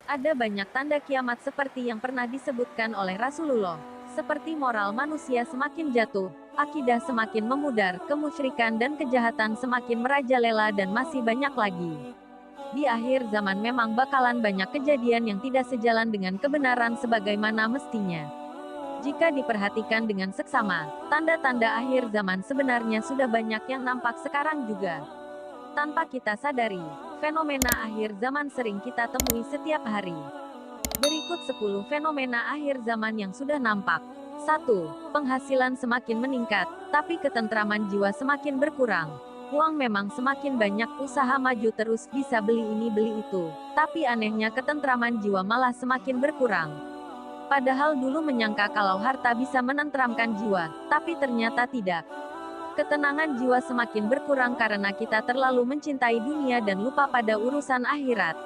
Ada banyak tanda kiamat seperti yang pernah disebutkan oleh Rasulullah. Seperti moral manusia semakin jatuh, akidah semakin memudar, kemusyrikan dan kejahatan semakin merajalela dan masih banyak lagi. Di akhir zaman memang bakalan banyak kejadian yang tidak sejalan dengan kebenaran sebagaimana mestinya. Jika diperhatikan dengan seksama, tanda-tanda akhir zaman sebenarnya sudah banyak yang nampak sekarang juga. Tanpa kita sadari, fenomena akhir zaman sering kita temui setiap hari. Berikut 10 fenomena akhir zaman yang sudah nampak. 1. Penghasilan semakin meningkat, tapi ketentraman jiwa semakin berkurang. Uang memang semakin banyak, usaha maju terus, bisa beli ini beli itu. Tapi anehnya ketentraman jiwa malah semakin berkurang. Padahal dulu menyangka kalau harta bisa menenteramkan jiwa, tapi ternyata tidak. Ketenangan jiwa semakin berkurang karena kita terlalu mencintai dunia dan lupa pada urusan akhirat.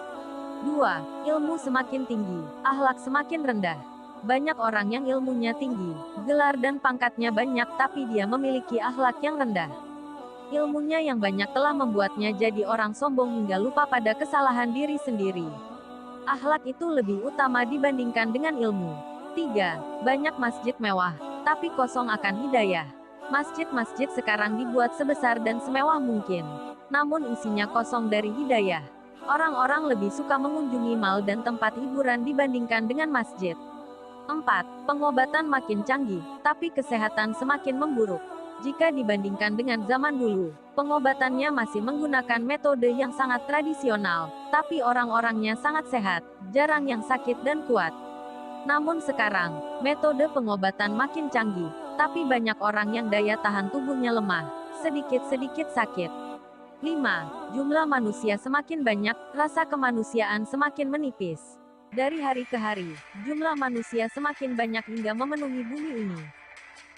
2. Ilmu semakin tinggi, akhlak semakin rendah. Banyak orang yang ilmunya tinggi, gelar dan pangkatnya banyak tapi dia memiliki akhlak yang rendah. Ilmunya yang banyak telah membuatnya jadi orang sombong hingga lupa pada kesalahan diri sendiri. Akhlak itu lebih utama dibandingkan dengan ilmu. 3. Banyak masjid mewah, tapi kosong akan hidayah. Masjid-masjid sekarang dibuat sebesar dan semewah mungkin, namun isinya kosong dari hidayah. Orang-orang lebih suka mengunjungi mal dan tempat hiburan dibandingkan dengan masjid. 4. Pengobatan makin canggih, tapi kesehatan semakin memburuk. Jika dibandingkan dengan zaman dulu, pengobatannya masih menggunakan metode yang sangat tradisional, tapi orang-orangnya sangat sehat, jarang yang sakit dan kuat. Namun sekarang, metode pengobatan makin canggih, tapi banyak orang yang daya tahan tubuhnya lemah, sedikit-sedikit sakit. 5. Jumlah manusia semakin banyak, rasa kemanusiaan semakin menipis. Dari hari ke hari, jumlah manusia semakin banyak hingga memenuhi bumi ini.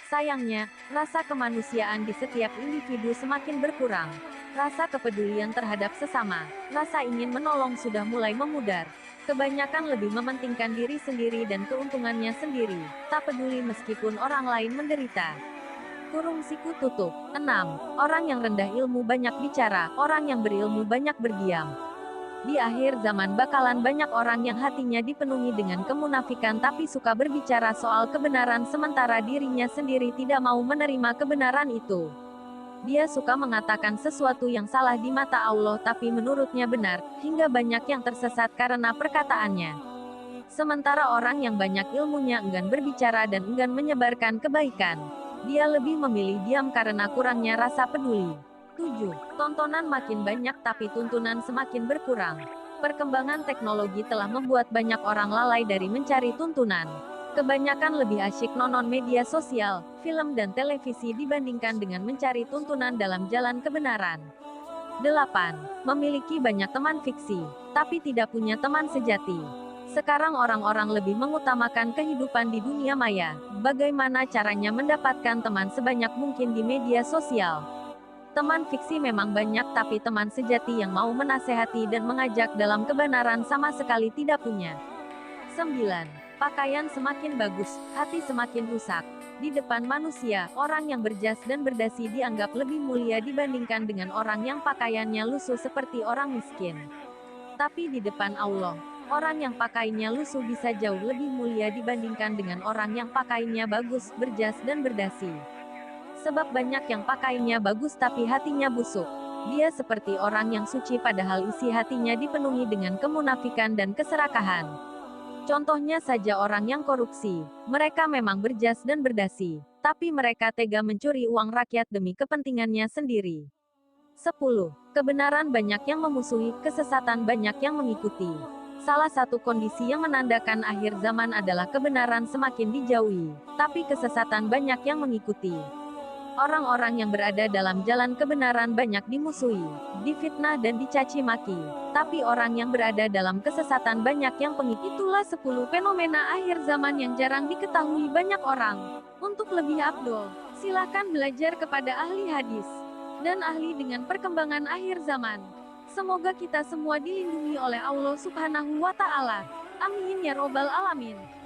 Sayangnya, rasa kemanusiaan di setiap individu semakin berkurang. Rasa kepedulian terhadap sesama, rasa ingin menolong sudah mulai memudar. Kebanyakan lebih mementingkan diri sendiri dan keuntungannya sendiri, tak peduli meskipun orang lain menderita. Kurung siku tutup. 6. Orang yang rendah ilmu banyak bicara, orang yang berilmu banyak berdiam. Di akhir zaman bakalan banyak orang yang hatinya dipenuhi dengan kemunafikan tapi suka berbicara soal kebenaran sementara dirinya sendiri tidak mau menerima kebenaran itu. Dia suka mengatakan sesuatu yang salah di mata Allah tapi menurutnya benar, hingga banyak yang tersesat karena perkataannya. Sementara orang yang banyak ilmunya enggan berbicara dan enggan menyebarkan kebaikan. Dia lebih memilih diam karena kurangnya rasa peduli. 7. Tontonan makin banyak tapi tuntunan semakin berkurang. Perkembangan teknologi telah membuat banyak orang lalai dari mencari tuntunan. Kebanyakan lebih asyik nonton media sosial, film dan televisi dibandingkan dengan mencari tuntunan dalam jalan kebenaran. 8. Memiliki banyak teman fiksi, tapi tidak punya teman sejati. Sekarang orang-orang lebih mengutamakan kehidupan di dunia maya. Bagaimana caranya mendapatkan teman sebanyak mungkin di media sosial? Teman fiksi memang banyak tapi teman sejati yang mau menasehati dan mengajak dalam kebenaran sama sekali tidak punya. 9. Pakaian semakin bagus, hati semakin rusak. Di depan manusia, orang yang berjas dan berdasi dianggap lebih mulia dibandingkan dengan orang yang pakaiannya lusuh seperti orang miskin. Tapi di depan Allah, orang yang pakaiannya lusuh bisa jauh lebih mulia dibandingkan dengan orang yang pakaiannya bagus, berjas dan berdasi. Sebab banyak yang pakainya bagus tapi hatinya busuk. Dia seperti orang yang suci padahal isi hatinya dipenuhi dengan kemunafikan dan keserakahan. Contohnya saja orang yang korupsi. Mereka memang berjas dan berdasi, tapi mereka tega mencuri uang rakyat demi kepentingannya sendiri. 10. Kebenaran banyak yang memusuhi, kesesatan banyak yang mengikuti. Salah satu kondisi yang menandakan akhir zaman adalah kebenaran semakin dijauhi, tapi kesesatan banyak yang mengikuti. Orang-orang yang berada dalam jalan kebenaran banyak dimusuhi, difitnah dan dicaci maki. Tapi orang yang berada dalam kesesatan banyak yang pengikut. Itulah 10 fenomena akhir zaman yang jarang diketahui banyak orang. Untuk lebih afdol, silakan belajar kepada ahli hadis dan ahli dengan perkembangan akhir zaman. Semoga kita semua dilindungi oleh Allah Subhanahu wa Ta'ala. Amin ya Robbal 'Alamin.